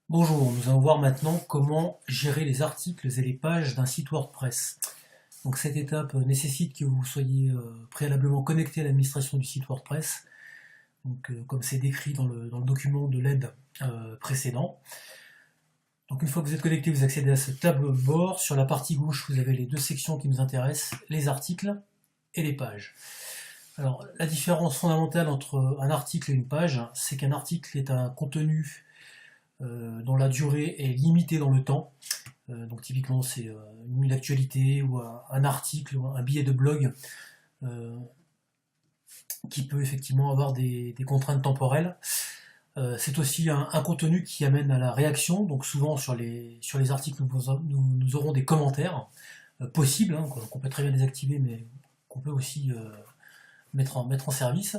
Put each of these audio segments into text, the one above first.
Bonjour, nous allons voir maintenant comment gérer les articles et les pages d'un site WordPress. Donc cette étape nécessite que vous soyez préalablement connecté à l'administration du site WordPress, donc, comme c'est décrit dans le document de l'aide précédent. Donc une fois que vous êtes connecté, vous accédez à ce tableau de bord. Sur la partie gauche, vous avez les deux sections qui nous intéressent, les articles et les pages. Alors la différence fondamentale entre un article et une page, c'est qu'un article est un contenu dont la durée est limitée dans le temps. Donc typiquement c'est une actualité ou un article ou un billet de blog qui peut effectivement avoir des contraintes temporelles. C'est aussi un contenu qui amène à la réaction, donc souvent sur les articles nous aurons des commentaires possibles, hein, qu'on peut très bien désactiver mais qu'on peut aussi mettre en service.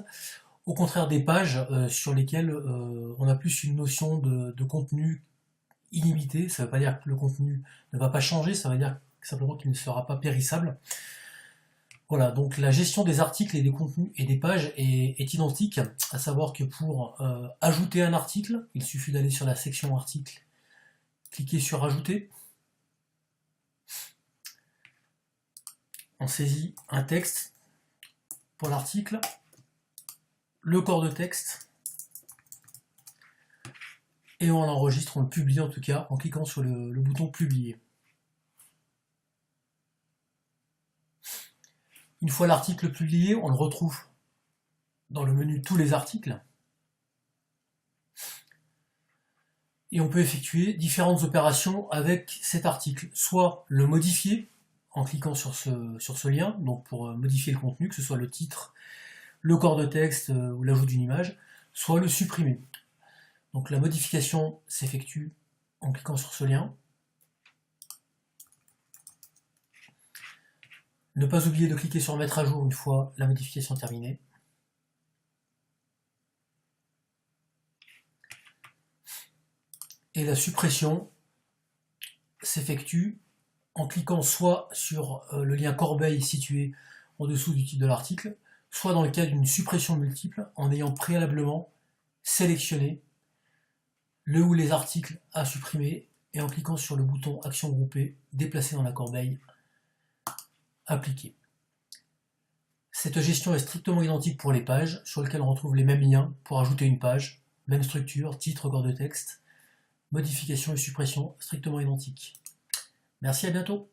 Au contraire des pages sur lesquelles on a plus une notion de contenu illimité. Ça ne veut pas dire que le contenu ne va pas changer, ça veut dire simplement qu'il ne sera pas périssable. Voilà, donc la gestion des articles et des contenus et des pages est identique, à savoir que pour ajouter un article, il suffit d'aller sur la section article, cliquer sur ajouter, on saisit un texte pour l'article, le corps de texte, et on l'enregistre, on le publie en tout cas, en cliquant sur le bouton publier. Une fois l'article publié, on le retrouve dans le menu tous les articles, et on peut effectuer différentes opérations avec cet article, soit le modifier en cliquant sur ce lien, donc pour modifier le contenu, que ce soit le titre, le corps de texte ou l'ajout d'une image, soit le supprimer. Donc la modification s'effectue en cliquant sur ce lien. Ne pas oublier de cliquer sur mettre à jour une fois la modification terminée. Et la suppression s'effectue en cliquant soit sur le lien corbeille situé en dessous du titre de l'article, soit dans le cas d'une suppression multiple en ayant préalablement sélectionné le ou les articles à supprimer et en cliquant sur le bouton action groupée, déplacer dans la corbeille, appliquer. Cette gestion est strictement identique pour les pages, sur lesquelles on retrouve les mêmes liens pour ajouter une page, même structure, titre, corps de texte, modification et suppression strictement identiques. Merci, à bientôt.